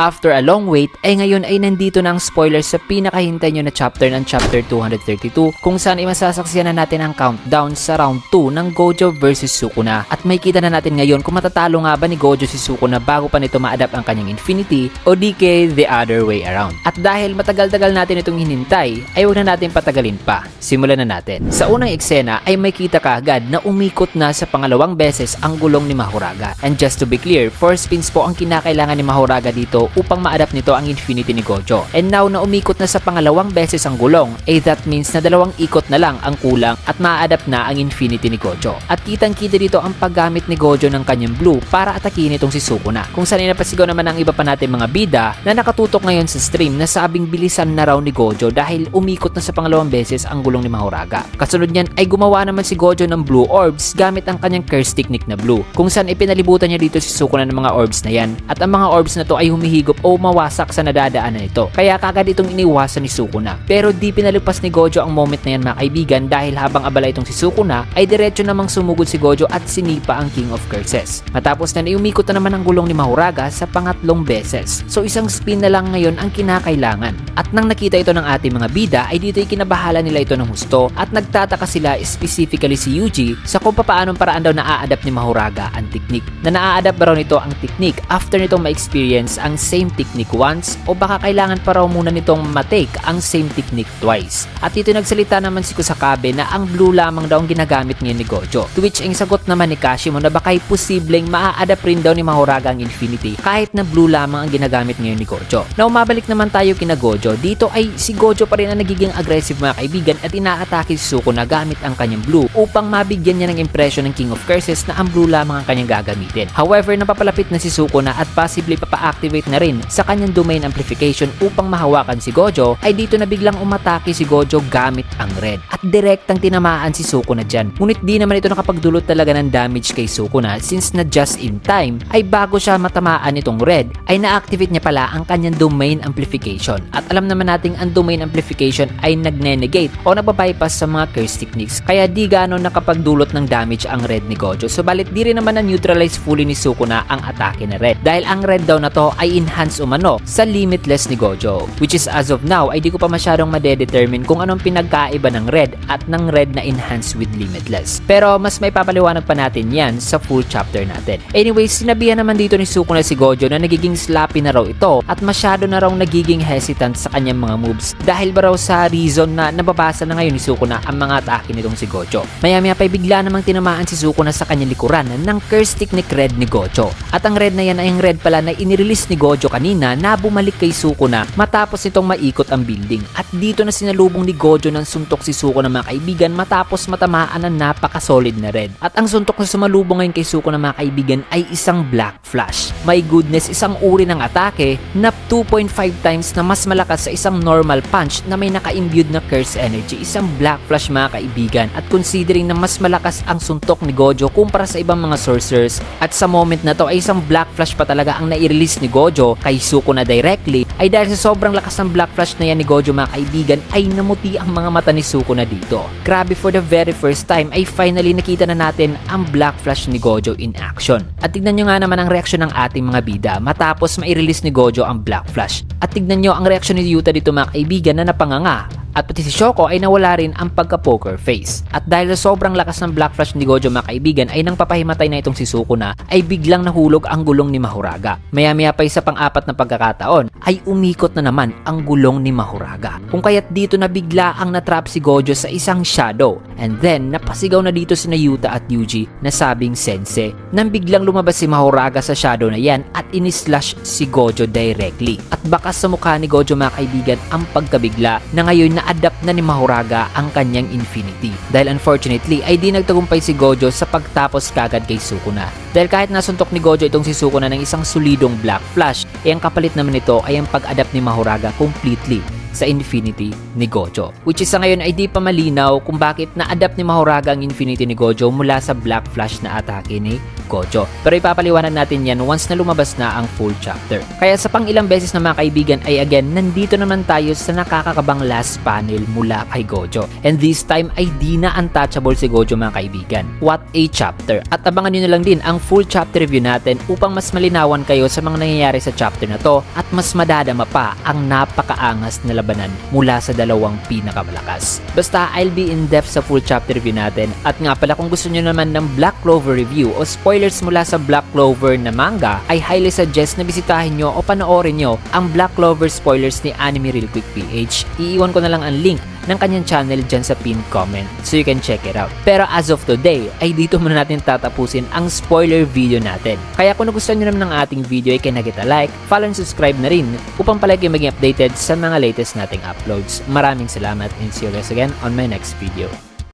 After a long wait, ay ngayon ay nandito na ang spoilers sa pinakahintay nyo na chapter ng chapter 232 kung saan ay masasaksiyan na natin ang countdown sa round 2 ng Gojo vs Sukuna. At may kita na natin ngayon kung matatalo nga ba ni Gojo si Sukuna bago pa nito ma-adapt ang kanyang Infinity o di kay the other way around. At dahil matagal-tagal natin itong hinintay, ay huwag na natin patagalin pa. Simulan na natin. Sa unang eksena ay may kita kaagad na umikot na sa pangalawang beses ang gulong ni Mahoraga. And just to be clear, 4 spins po ang kinakailangan ni Mahoraga dito upang ma-adapt nito ang Infinity ni Gojo. And now na umikot na sa pangalawang beses ang gulong, that means na 2 ikot na lang ang kulang at ma-adapt na ang Infinity ni Gojo. At kitang-kita dito ang paggamit ni Gojo ng kanyang blue para atakihin itong si Sukuna. Kung saan napasigaw naman ang iba pa natin mga bida na nakatutok ngayon sa stream na sabing bilisan na raw ni Gojo dahil umikot na sa pangalawang beses ang gulong ni Mahoraga. Kasunod niyan ay gumawa naman si Gojo ng blue orbs gamit ang kanyang curse technique na blue. Kung saan ipinalibutan niya dito si Sukuna ng mga orbs na yan. At ang mga orbs na to ay humihigop o mawasak sa nadadaanan nito. Kaya kagad itong iniwasan ni Sukuna. Pero di pinalipas ni Gojo ang moment na yan mga kaibigan dahil habang abala itong si Sukuna ay diretso namang sumugod si Gojo at sinipa ang King of Curses. Matapos na umikot na naman ang gulong ni Mahoraga sa pangatlong beses. So isang spin na lang ngayon ang kinakailangan. At nang nakita ito ng ating mga bida ay dito ikinabahala nila ito ng husto at nagtataka sila specifically si Yuji sa kung paanong paraan daw na-a-adapt ni Mahoraga ang technique. Na na-a-adapt ba raw nito ang technique after nitong ma-experience ang same technique once o baka kailangan pa raw muna nitong matake ang same technique twice. At dito nagsalita naman si Kusakabe na ang blue lamang daw ang ginagamit ngayon ni Gojo. To which ang sagot naman ni Kashimo na baka'y posibleng maa-adapt rin daw ni Mahoraga ang Infinity kahit na blue lamang ang ginagamit ngayon ni Gojo. Na umabalik naman tayo kina Gojo, dito ay si Gojo pa rin ang nagiging aggressive mga kaibigan at inaatake si Sukuna gamit ang kanyang blue upang mabigyan niya ng impression ng King of Curses na ang blue lamang ang kanyang gagamitin. However, napapalapit na si Sukuna at possibly papa-activate na rin sa kanyang domain amplification upang mahawakan si Gojo, ay dito na biglang umatake si Gojo gamit ang red. At direktang tinamaan si Sukuna dyan. Ngunit di naman ito nakapagdulot talaga ng damage kay Sukuna since na just in time ay bago siya matamaan itong red ay na-activate niya pala ang kanyang domain amplification. At alam naman nating ang domain amplification ay nagne-negate o nababypass sa mga curse techniques kaya di gaano nakapagdulot ng damage ang red ni Gojo. Subalit di rin naman na-neutralize fully ni Sukuna ang atake na red dahil ang red daw na to ay enhance umano sa limitless ni Gojo, which is as of now ay di ko pa masyadong madedetermine kung anong pinagkaiba ng red at ng red na enhance with limitless. Pero mas may papaliwanag pa natin yan sa full chapter natin. Anyways, sinabihan naman dito ni Sukuna si Gojo na nagiging sloppy na raw ito at masyado na raw nagiging hesitant sa kanyang mga moves dahil ba raw sa reason na nababasa na ngayon ni Sukuna ang mga atake nitong si Gojo. Maya-maya pa bigla namang tinamaan si Sukuna sa kanyang likuran ng curse technique red ni Gojo. At ang red na yan ay ang red pala na inirelease ni Gojo kanina na bumalik kay Sukuna matapos nitong maikot ang building. At dito na sinalubong ni Gojo ng suntok si Sukuna mga kaibigan matapos matamaan ng napaka-solid na red. At ang suntok na sumalubong ngayon kay Sukuna mga kaibigan ay isang Black Flash. My goodness, isang uri ng atake na 2.5 times na mas malakas sa isang normal punch na may naka-imbued na curse energy. Isang Black Flash mga kaibigan. At considering na mas malakas ang suntok ni Gojo kumpara sa ibang mga sorcerers at sa moment na to ay isang Black Flash pa talaga ang nai-release ni Gojo kay Sukuna directly, ay dahil sa sobrang lakas ng Black Flash na yan ni Gojo mga kaibigan ay namuti ang mga mata ni Sukuna dito. Grabe, for the very first time ay finally nakita na natin ang Black Flash ni Gojo in action. At tignan nyo nga naman ang reaksyon ng ating mga bida matapos mai-release ni Gojo ang Black Flash. At tignan nyo ang reaksyon ni Yuta dito mga kaibigan na napanganga. At pati si Shoko ay nawala rin ang pagka-poker face. At dahil sa sobrang lakas ng Black Flash ni Gojo mga kaibigan ay nang papahimatay na itong si Sukuna ay biglang nahulog ang gulong ni Mahoraga. Maya-maya pa sa pang-apat na pagkakataon ay umikot na naman ang gulong ni Mahoraga. Kung kaya't dito na bigla ang natrap si Gojo sa isang shadow. And then napasigaw na dito si Yuta at Yuji na sabing sense. Nang biglang lumabas si Mahoraga sa shadow na yan at inislash si Gojo directly. At bakas sa mukha ni Gojo mga kaibigan ang pagkabigla na ngayon na-adapt na ni Mahoraga ang kanyang Infinity. Dahil unfortunately ay di nagtagumpay si Gojo sa pagtapos kagad kay Sukuna. Dahil kahit nasuntok ni Gojo itong si Sukuna ng isang solidong Black Flash, ang kapalit naman nito ay ang pag-adapt ni Mahoraga completely sa Infinity ni Gojo. Which is sa ngayon ay di pa malinaw kung bakit na-adapt ni Mahoraga ang Infinity ni Gojo mula sa Black Flash na atake ni Gojo. Pero ipapaliwanag natin yan once na lumabas na ang full chapter. Kaya sa pang ilang beses na mga kaibigan ay again, nandito naman tayo sa nakakakabang last panel mula kay Gojo. And this time ay di na untouchable si Gojo mga kaibigan. What a chapter! At abangan nyo na lang din ang full chapter review natin upang mas malinawan kayo sa mga nangyayari sa chapter na to at mas madadama pa ang napakaangas na labanan mula sa dalawang pinakamalakas. Basta I'll be in depth sa full chapter review natin. At nga pala kung gusto nyo naman ng Black Clover review o spoilers mula sa Black Clover na manga, ay highly suggest na bisitahin nyo o panoorin nyo ang Black Clover spoilers ni Anime Real Quick PH. Iiwan ko na lang ang link ng kanyang channel dyan sa pinned comment so you can check it out. Pero as of today, ay dito muna natin tatapusin ang spoiler video natin. Kaya kung nagustuhan nyo naman ng ating video ay kinagit a like, follow and subscribe na rin upang palagi maging updated sa mga latest nating uploads. Maraming salamat and see you guys again on my next video.